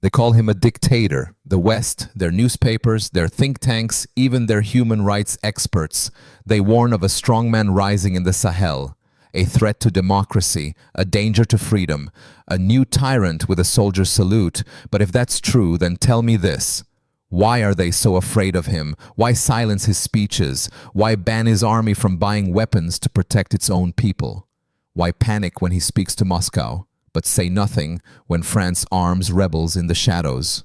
They call him a dictator. The West, their newspapers, their think tanks, even their human rights experts, they warn of a strongman rising in the Sahel, a threat to democracy, a danger to freedom, a new tyrant with a soldier's salute. But if that's true, then tell me this. Why are they so afraid of him? Why silence his speeches? Why ban his army from buying weapons to protect its own people? Why panic when he speaks to Moscow, but say nothing when France arms rebels in the shadows?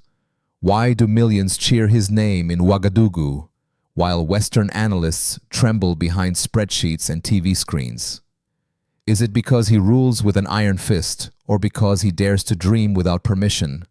Why do millions cheer his name in Ouagadougou, while Western analysts tremble behind spreadsheets and TV screens? Is it because he rules with an iron fist, or because he dares to dream without permission?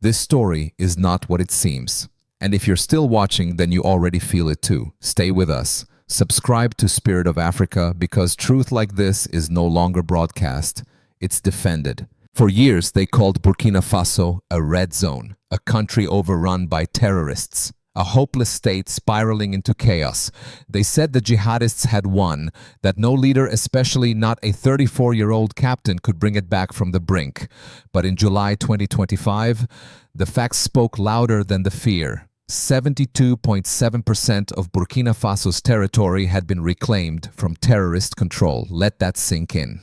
This story is not what it seems. And if you're still watching, then you already feel it too. Stay with us. Subscribe to Spirit of Africa, because truth like this is no longer broadcast. It's defended. For years, they called Burkina Faso a red zone, a country overrun by terrorists, a hopeless state spiraling into chaos. They said the jihadists had won, that no leader, especially not a 34-year-old captain, could bring it back from the brink. But in July 2025, the facts spoke louder than the fear. 72.7% of Burkina Faso's territory had been reclaimed from terrorist control. Let that sink in.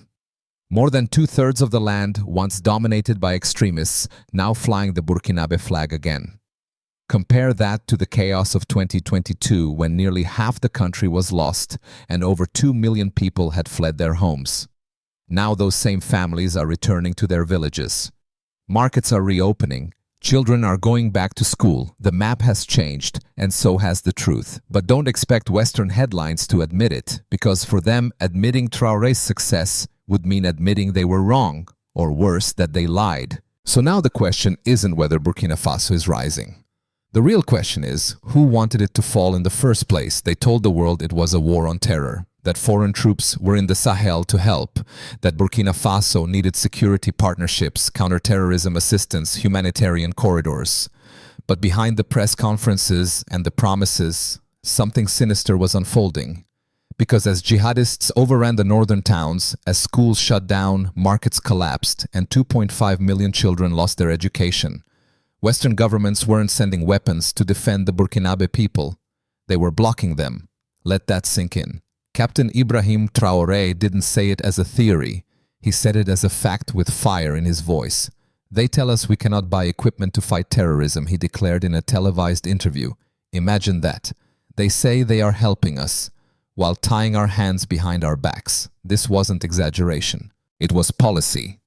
More than two-thirds of the land, once dominated by extremists, now flying the Burkinabe flag again. Compare that to the chaos of 2022, when nearly half the country was lost and over 2 million people had fled their homes. Now those same families are returning to their villages. Markets are reopening. Children are going back to school. The map has changed, and so has the truth. But don't expect Western headlines to admit it, because for them, admitting Traoré's success would mean admitting they were wrong, or worse, that they lied. So now the question isn't whether Burkina Faso is rising. The real question is, who wanted it to fall in the first place? They told the world it was a war on terror, that foreign troops were in the Sahel to help, that Burkina Faso needed security partnerships, counterterrorism assistance, humanitarian corridors. But behind the press conferences and the promises, something sinister was unfolding. Because as jihadists overran the northern towns, as schools shut down, markets collapsed, and 2.5 million children lost their education, Western governments weren't sending weapons to defend the Burkinabe people. They were blocking them. Let that sink in. Captain Ibrahim Traoré didn't say it as a theory. He said it as a fact with fire in his voice. They tell us we cannot buy equipment to fight terrorism, he declared in a televised interview. Imagine that. They say they are helping us, while tying our hands behind our backs. This wasn't exaggeration. It was policy.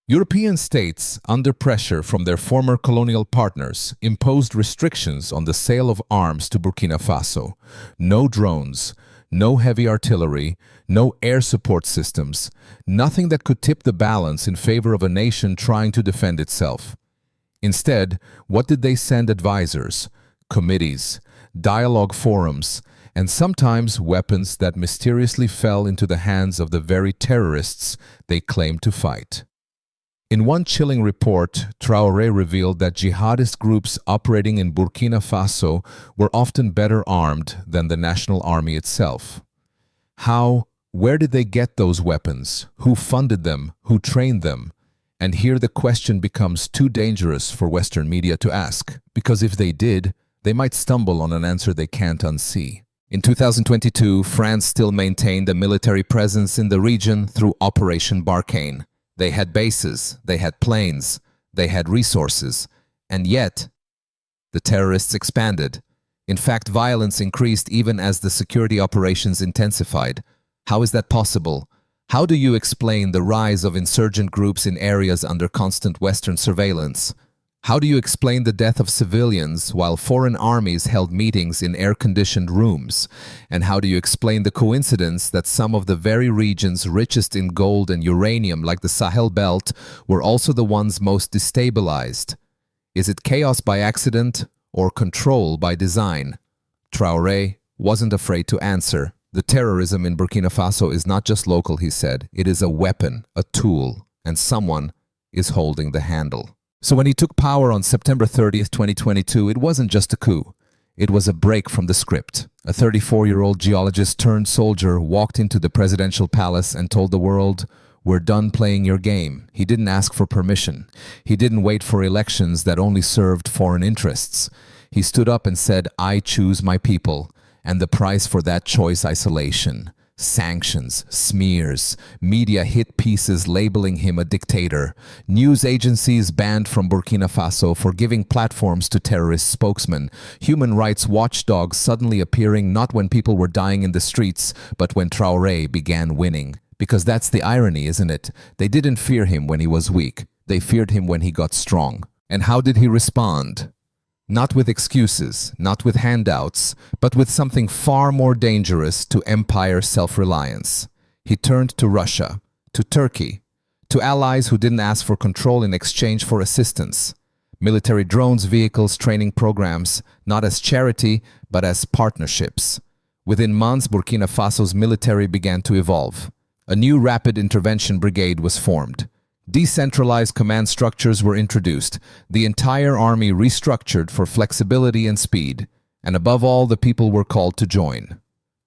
European states, under pressure from their former colonial partners, imposed restrictions on the sale of arms to Burkina Faso. No drones, no heavy artillery, no air support systems, nothing that could tip the balance in favor of a nation trying to defend itself. Instead, what did they send? Advisors, committees, dialogue forums, and sometimes weapons that mysteriously fell into the hands of the very terrorists they claimed to fight. In one chilling report, Traoré revealed that jihadist groups operating in Burkina Faso were often better armed than the national army itself. How? Where did they get those weapons? Who funded them? Who trained them? And here the question becomes too dangerous for Western media to ask, because if they did, they might stumble on an answer they can't unsee. In 2022, France still maintained a military presence in the region through Operation Barkhane. They had bases, they had planes, they had resources, and yet the terrorists expanded. In fact, violence increased even as the security operations intensified. How is that possible? How do you explain the rise of insurgent groups in areas under constant Western surveillance? How do you explain the death of civilians while foreign armies held meetings in air-conditioned rooms? And how do you explain the coincidence that some of the very regions richest in gold and uranium, like the Sahel belt, were also the ones most destabilized? Is it chaos by accident or control by design? Traoré wasn't afraid to answer. The terrorism in Burkina Faso is not just local, he said. It is a weapon, a tool, and someone is holding the handle. So when he took power on September 30th, 2022, it wasn't just a coup. It was a break from the script. A 34-year-old geologist turned soldier walked into the presidential palace and told the world, "We're done playing your game." He didn't ask for permission. He didn't wait for elections that only served foreign interests. He stood up and said, "I choose my people." And the price for that choice: isolation, sanctions, smears, media hit pieces labeling him a dictator, news agencies banned from Burkina Faso for giving platforms to terrorist spokesmen, human rights watchdogs suddenly appearing not when people were dying in the streets, but when Traoré began winning. Because that's the irony, isn't it? They didn't fear him when he was weak. They feared him when he got strong. And how did he respond? Not with excuses, not with handouts, but with something far more dangerous to empire self-reliance. He turned to Russia, to Turkey, to allies who didn't ask for control in exchange for assistance. Military drones, vehicles, training programs, not as charity, but as partnerships. Within months, Burkina Faso's military began to evolve. A new rapid intervention brigade was formed. Decentralized command structures were introduced, the entire army restructured for flexibility and speed, and above all, the people were called to join.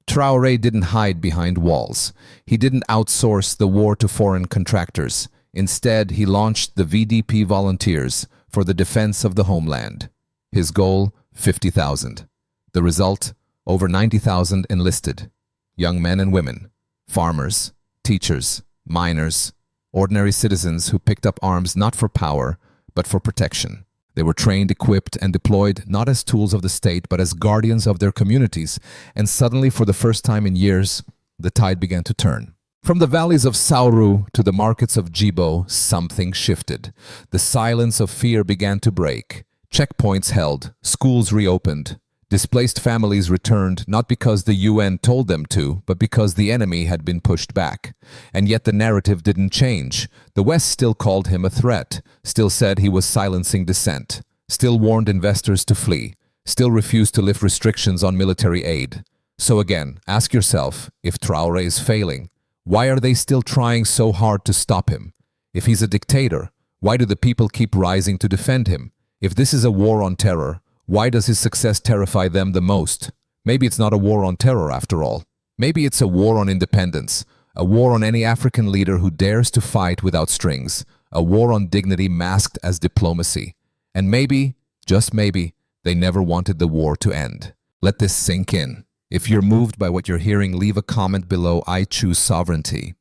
Traoré didn't hide behind walls. He didn't outsource the war to foreign contractors. Instead, he launched the VDP Volunteers for the defense of the homeland. His goal, 50,000. The result, over 90,000 enlisted. Young men and women, farmers, teachers, miners, ordinary citizens who picked up arms not for power, but for protection. They were trained, equipped, and deployed not as tools of the state, but as guardians of their communities. And suddenly, for the first time in years, the tide began to turn. From the valleys of Sauru to the markets of Djibo, something shifted. The silence of fear began to break. Checkpoints held, schools reopened. Displaced families returned not because the UN told them to, but because the enemy had been pushed back. And yet the narrative didn't change. The West still called him a threat, still said he was silencing dissent, still warned investors to flee, still refused to lift restrictions on military aid. So again, ask yourself, if Traoré is failing, why are they still trying so hard to stop him? If he's a dictator, why do the people keep rising to defend him? If this is a war on terror, why does his success terrify them the most? Maybe it's not a war on terror after all. Maybe it's a war on independence, a war on any African leader who dares to fight without strings, a war on dignity masked as diplomacy. And maybe, just maybe, they never wanted the war to end. Let this sink in. If you're moved by what you're hearing, leave a comment below. I choose sovereignty.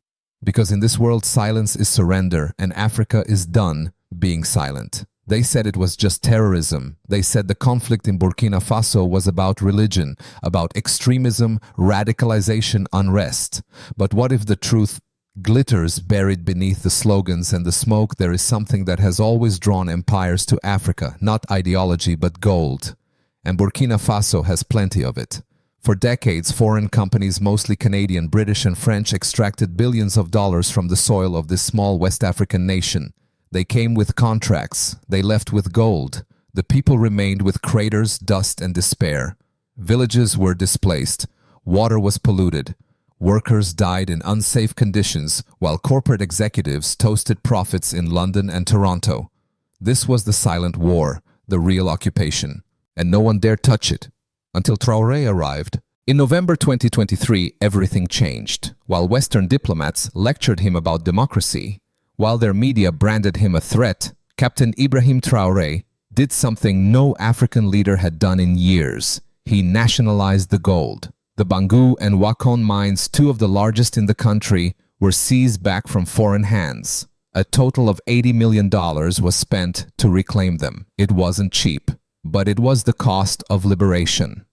Because in this world, silence is surrender, and Africa is done being silent. They said it was just terrorism. They said the conflict in Burkina Faso was about religion, about extremism, radicalization, unrest. But what if the truth glitters buried beneath the slogans and the smoke? There is something that has always drawn empires to Africa, not ideology, but gold. And Burkina Faso has plenty of it. For decades, foreign companies, mostly Canadian, British, and French, extracted billions of dollars from the soil of this small West African nation. They came with contracts. They left with gold. The people remained with craters, dust, and despair. Villages were displaced. Water was polluted. Workers died in unsafe conditions, while corporate executives toasted profits in London and Toronto. This was the silent war, the real occupation. And no one dared touch it. Until Traoré arrived. In November 2023, everything changed. While Western diplomats lectured him about democracy, while their media branded him a threat, Captain Ibrahim Traoré did something no African leader had done in years. He nationalized the gold. The Bangu and Wakon mines, two of the largest in the country, were seized back from foreign hands. A total of $80 million was spent to reclaim them. It wasn't cheap, but it was the cost of liberation.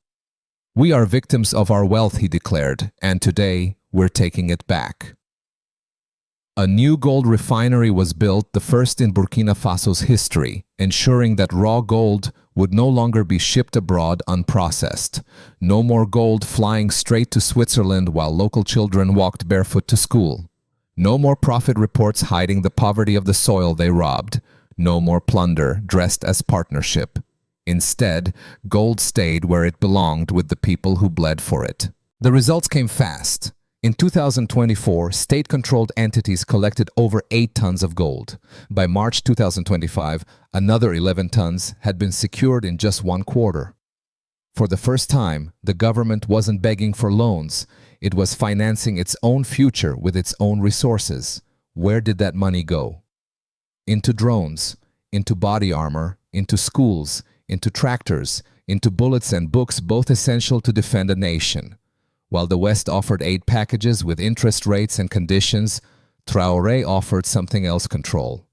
"We are victims of our wealth," he declared, "and today we're taking it back." A new gold refinery was built, the first in Burkina Faso's history, ensuring that raw gold would no longer be shipped abroad unprocessed. No more gold flying straight to Switzerland while local children walked barefoot to school. No more profit reports hiding the poverty of the soil they robbed. No more plunder dressed as partnership. Instead, gold stayed where it belonged with the people who bled for it. The results came fast. In 2024, state-controlled entities collected over 8 tons of gold. By March 2025, another 11 tons had been secured in just 1 quarter. For the first time, the government wasn't begging for loans. It was financing its own future with its own resources. Where did that money go? Into drones, into body armor, into schools, into tractors, into bullets and books, both essential to defend a nation. While the West offered aid packages with interest rates and conditions, Traoré offered something else: control.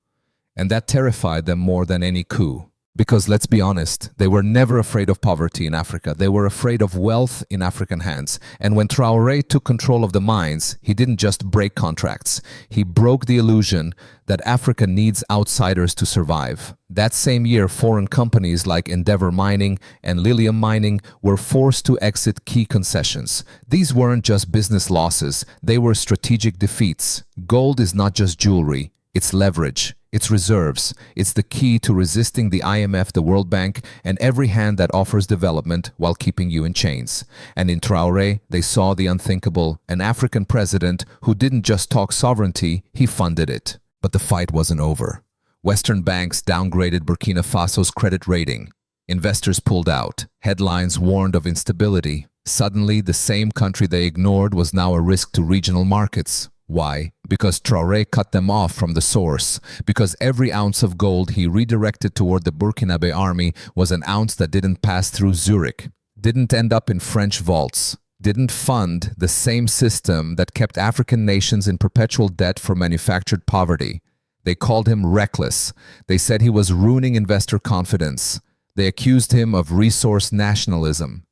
And that terrified them more than any coup. Because let's be honest, they were never afraid of poverty in Africa. They were afraid of wealth in African hands. And when Traoré took control of the mines, he didn't just break contracts. He broke the illusion that Africa needs outsiders to survive. That same year, foreign companies like Endeavour Mining and Lilium Mining were forced to exit key concessions. These weren't just business losses, they were strategic defeats. Gold is not just jewelry, it's leverage. It's reserves. It's the key to resisting the IMF, the World Bank, and every hand that offers development while keeping you in chains. And in Traoré, they saw the unthinkable, an African president who didn't just talk sovereignty, he funded it. But the fight wasn't over. Western banks downgraded Burkina Faso's credit rating. Investors pulled out. Headlines warned of instability. Suddenly, the same country they ignored was now a risk to regional markets. Why? Because Traoré cut them off from the source. Because every ounce of gold he redirected toward the Burkinabe army was an ounce that didn't pass through Zurich, didn't end up in French vaults, didn't fund the same system that kept African nations in perpetual debt for manufactured poverty. They called him reckless. They said he was ruining investor confidence. They accused him of resource nationalism.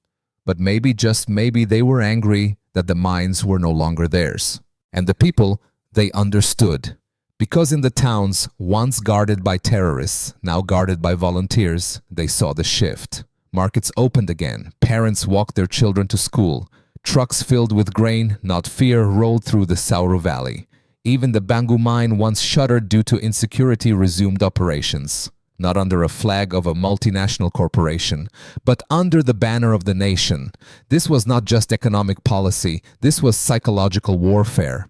But maybe, just maybe, they were angry that the mines were no longer theirs. And the people, they understood. Because in the towns, once guarded by terrorists, now guarded by volunteers, they saw the shift. Markets opened again. Parents walked their children to school. Trucks filled with grain, not fear, rolled through the Sauro Valley. Even the Bangu mine, once shuttered due to insecurity, resumed operations. Not under a flag of a multinational corporation, but under the banner of the nation. This was not just economic policy, this was psychological warfare.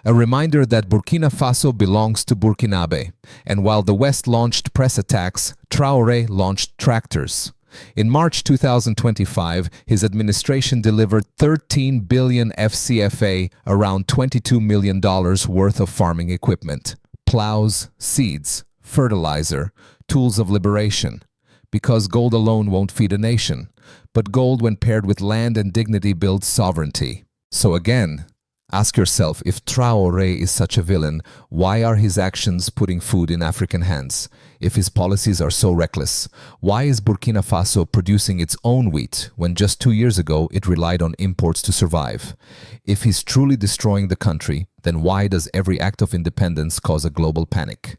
A reminder that Burkina Faso belongs to Burkinabe, and while the West launched press attacks, Traoré launched tractors. In March 2025, his administration delivered 13 billion FCFA, around $22 million worth of farming equipment, plows, seeds, fertilizer, tools of liberation. Because gold alone won't feed a nation, but gold when paired with land and dignity builds sovereignty. So again, ask yourself, if Traoré is such a villain, why are his actions putting food in African hands? If his policies are so reckless, why is Burkina Faso producing its own wheat when just 2 years ago it relied on imports to survive? If he's truly destroying the country, then why does every act of independence cause a global panic?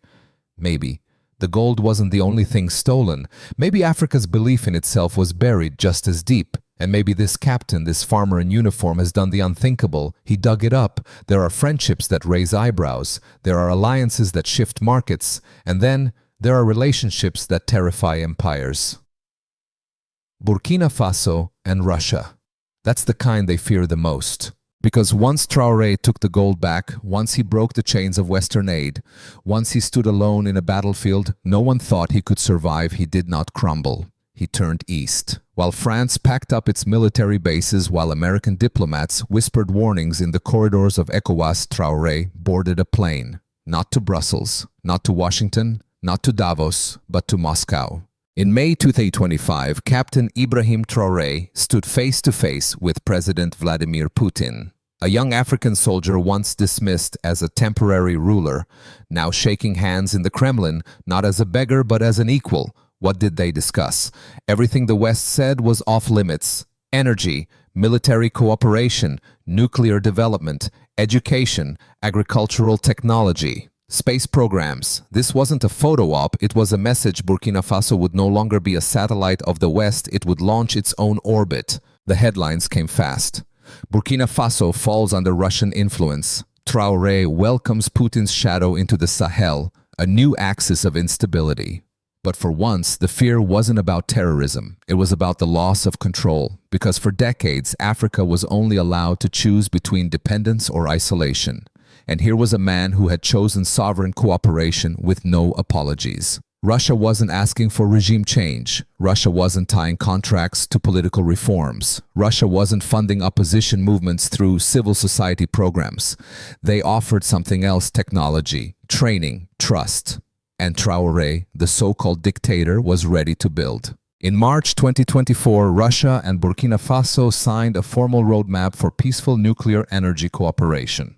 Maybe the gold wasn't the only thing stolen. Maybe Africa's belief in itself was buried just as deep. And maybe this captain, this farmer in uniform, has done the unthinkable. He dug it up. There are friendships that raise eyebrows. There are alliances that shift markets. And then there are relationships that terrify empires. Burkina Faso and Russia. That's the kind they fear the most. Because once Traoré took the gold back, once he broke the chains of Western aid, once he stood alone in a battlefield, no one thought he could survive. He did not crumble. He turned east. While France packed up its military bases, while American diplomats whispered warnings in the corridors of ECOWAS, Traoré boarded a plane. Not to Brussels, not to Washington, not to Davos, but to Moscow. In May 2025, Captain Ibrahim Traoré stood face to face with President Vladimir Putin. A young African soldier once dismissed as a temporary ruler, now shaking hands in the Kremlin, not as a beggar but as an equal. What did they discuss? Everything the West said was off limits. Energy, military cooperation, nuclear development, education, agricultural technology, space programs. This wasn't a photo op, it was a message. Burkina Faso would no longer be a satellite of the West, it would launch its own orbit. The headlines came fast. Burkina Faso falls under Russian influence. Traoré welcomes Putin's shadow into the Sahel, a new axis of instability. But for once, the fear wasn't about terrorism. It was about the loss of control, because for decades, Africa was only allowed to choose between dependence or isolation. And here was a man who had chosen sovereign cooperation with no apologies. Russia wasn't asking for regime change. Russia wasn't tying contracts to political reforms. Russia wasn't funding opposition movements through civil society programs. They offered something else: technology, training, trust. And Traoré, the so-called dictator, was ready to build. In March 2024, Russia and Burkina Faso signed a formal roadmap for peaceful nuclear energy cooperation.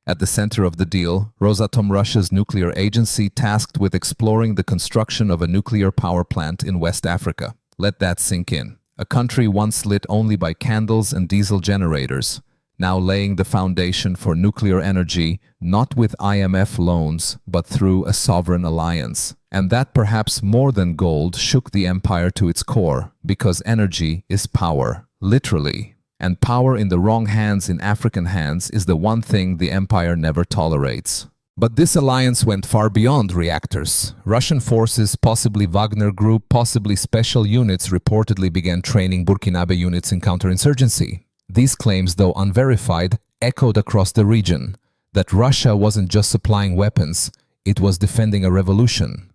At the center of the deal, Rosatom, Russia's nuclear agency tasked with exploring the construction of a nuclear power plant in West Africa. Let that sink in. A country once lit only by candles and diesel generators, now laying the foundation for nuclear energy, not with IMF loans, but through a sovereign alliance. And that, perhaps more than gold, shook the empire to its core, because energy is power, literally. And power in the wrong hands, in African hands, is the one thing the empire never tolerates. But this alliance went far beyond reactors. Russian forces, possibly Wagner Group, possibly special units, reportedly began training Burkinabe units in counterinsurgency. These claims, though unverified, echoed across the region. That Russia wasn't just supplying weapons, it was defending a revolution.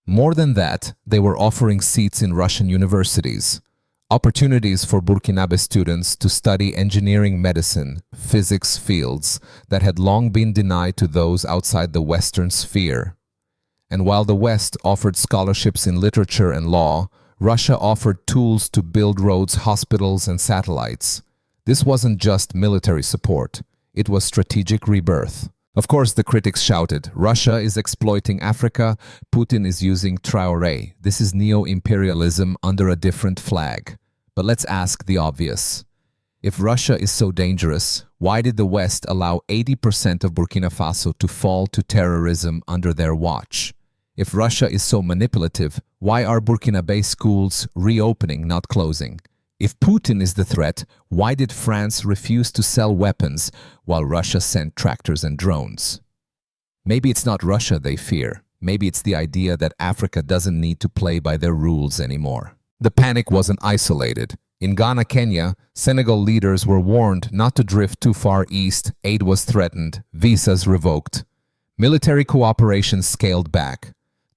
More than that, they were offering seats in Russian universities. Opportunities for Burkinabe students to study engineering, medicine, physics fields that had long been denied to those outside the Western sphere. And while the West offered scholarships in literature and law, Russia offered tools to build roads, hospitals, and satellites. This wasn't just military support, it was strategic rebirth. Of course, the critics shouted, Russia is exploiting Africa, Putin is using Traoré. This is neo-imperialism under a different flag. But let's ask the obvious. If Russia is so dangerous, why did the West allow 80% of Burkina Faso to fall to terrorism under their watch? If Russia is so manipulative, why are Burkinabe schools reopening, not closing? If Putin is the threat, why did France refuse to sell weapons while Russia sent tractors and drones? Maybe it's not Russia they fear. Maybe it's the idea that Africa doesn't need to play by their rules anymore. The panic wasn't isolated. In Ghana, Kenya, Senegal leaders were warned not to drift too far east. Aid was threatened, visas revoked. Military cooperation scaled back.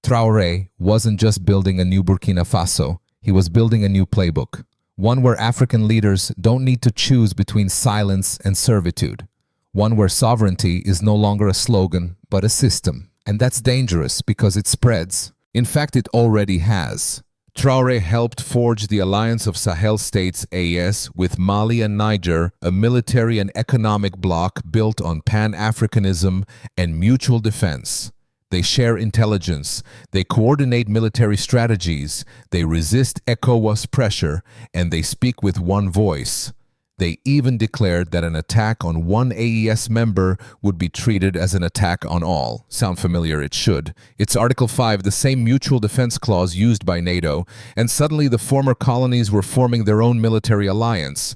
Traoré wasn't just building a new Burkina Faso, he was building a new playbook. One where African leaders don't need to choose between silence and servitude. One where sovereignty is no longer a slogan, but a system. And that's dangerous because it spreads. In fact, it already has. Traoré helped forge the alliance of Sahel states AES with Mali and Niger, a military and economic bloc built on Pan-Africanism and mutual defense. They share intelligence, they coordinate military strategies, they resist ECOWAS pressure, and they speak with one voice. They even declared that an attack on one AES member would be treated as an attack on all. Sound familiar? It should. It's Article 5, the same mutual defense clause used by NATO, and suddenly the former colonies were forming their own military alliance.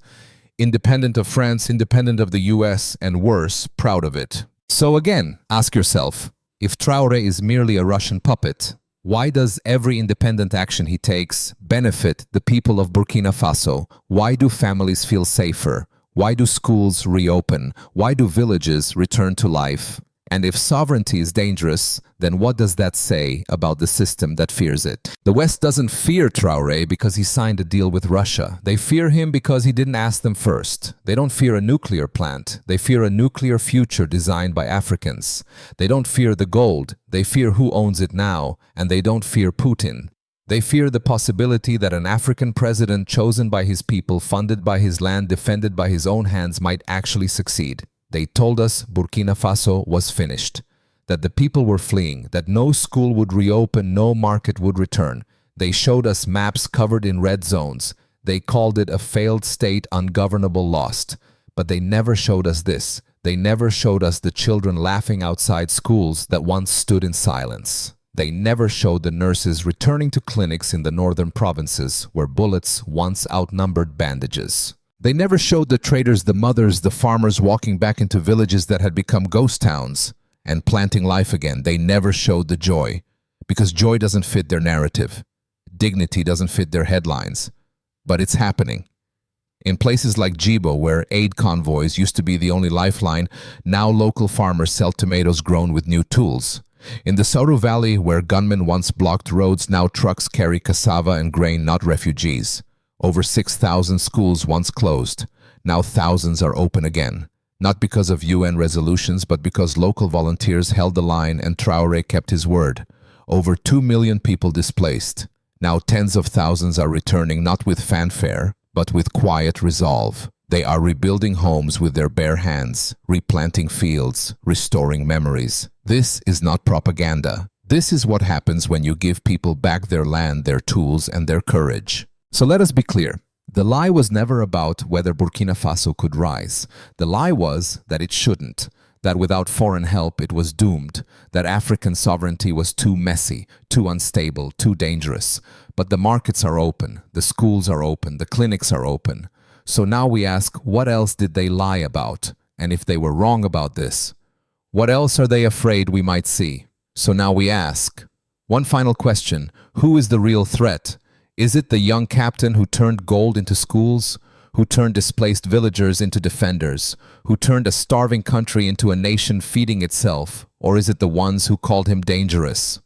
Independent of France, independent of the US, and worse, proud of it. So again, ask yourself, if Traoré is merely a Russian puppet, why does every independent action he takes benefit the people of Burkina Faso? Why do families feel safer? Why do schools reopen? Why do villages return to life? And if sovereignty is dangerous, then what does that say about the system that fears it? The West doesn't fear Traoré because he signed a deal with Russia. They fear him because he didn't ask them first. They don't fear a nuclear plant. They fear a nuclear future designed by Africans. They don't fear the gold. They fear who owns it now. And they don't fear Putin. They fear the possibility that an African president chosen by his people, funded by his land, defended by his own hands might actually succeed. They told us Burkina Faso was finished, that the people were fleeing, that no school would reopen, no market would return. They showed us maps covered in red zones. They called it a failed state, ungovernable, lost. But they never showed us this. They never showed us the children laughing outside schools that once stood in silence. They never showed the nurses returning to clinics in the northern provinces where bullets once outnumbered bandages. They never showed the traders, the mothers, the farmers walking back into villages that had become ghost towns and planting life again. They never showed the joy, because joy doesn't fit their narrative. Dignity doesn't fit their headlines. But it's happening. In places like Djibo, where aid convoys used to be the only lifeline, now local farmers sell tomatoes grown with new tools. In the Sauru Valley, where gunmen once blocked roads, now trucks carry cassava and grain, not refugees. Over 6,000 schools once closed. Now thousands are open again. Not because of UN resolutions, but because local volunteers held the line and Traoré kept his word. Over 2 million people displaced. Now tens of thousands are returning, not with fanfare, but with quiet resolve. They are rebuilding homes with their bare hands, replanting fields, restoring memories. This is not propaganda. This is what happens when you give people back their land, their tools, and their courage. So let us be clear. The lie was never about whether Burkina Faso could rise. The lie was that it shouldn't, that without foreign help it was doomed, that African sovereignty was too messy, too unstable, too dangerous. But the markets are open, the schools are open, the clinics are open. So now we ask, what else did they lie about? And if they were wrong about this, what else are they afraid we might see? So now we ask, one final question, who is the real threat? Is it the young captain who turned gold into schools, who turned displaced villagers into defenders, who turned a starving country into a nation feeding itself, or is it the ones who called him dangerous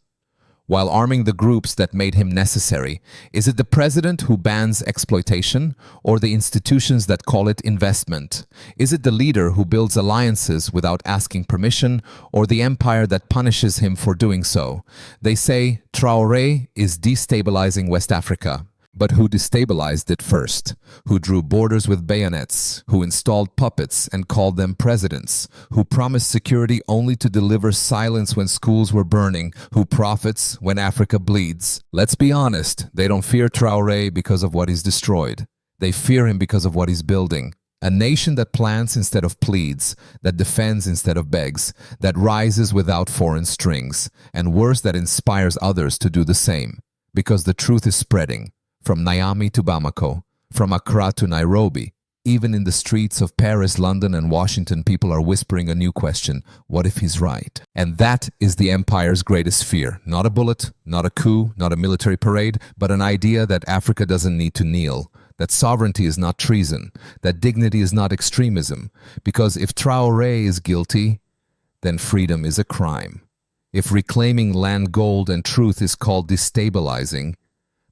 while arming the groups that made him necessary? Is it the president who bans exploitation, or the institutions that call it investment? Is it the leader who builds alliances without asking permission, or the empire that punishes him for doing so? They say Traoré is destabilizing West Africa. But who destabilized it first? Who drew borders with bayonets? Who installed puppets and called them presidents? Who promised security only to deliver silence when schools were burning? Who profits when Africa bleeds? Let's be honest, they don't fear Traoré because of what he's destroyed. They fear him because of what he's building. A nation that plants instead of pleads, that defends instead of begs, that rises without foreign strings, and worse, that inspires others to do the same. Because the truth is spreading. From Niamey to Bamako, from Accra to Nairobi, even in the streets of Paris, London, and Washington, people are whispering a new question: what if he's right? And that is the empire's greatest fear. Not a bullet, not a coup, not a military parade, but an idea that Africa doesn't need to kneel, that sovereignty is not treason, that dignity is not extremism. Because if Traoré is guilty, then freedom is a crime. If reclaiming land, gold, and truth is called destabilizing,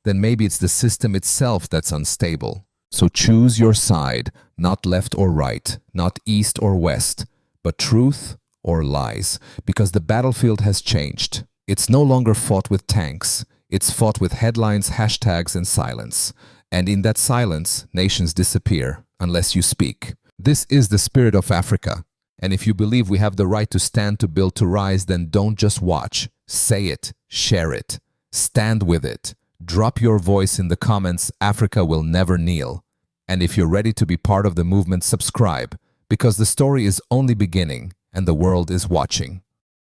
then maybe it's the system itself that's unstable. So choose your side, not left or right, not east or west, but truth or lies, because the battlefield has changed. It's no longer fought with tanks, it's fought with headlines, hashtags, and silence. And in that silence, nations disappear, unless you speak. This is the spirit of Africa. And if you believe we have the right to stand, to build, to rise, then don't just watch. Say it, share it, stand with it. Drop your voice in the comments. Africa will never kneel. And if you're ready to be part of the movement, subscribe, because the story is only beginning and the world is watching.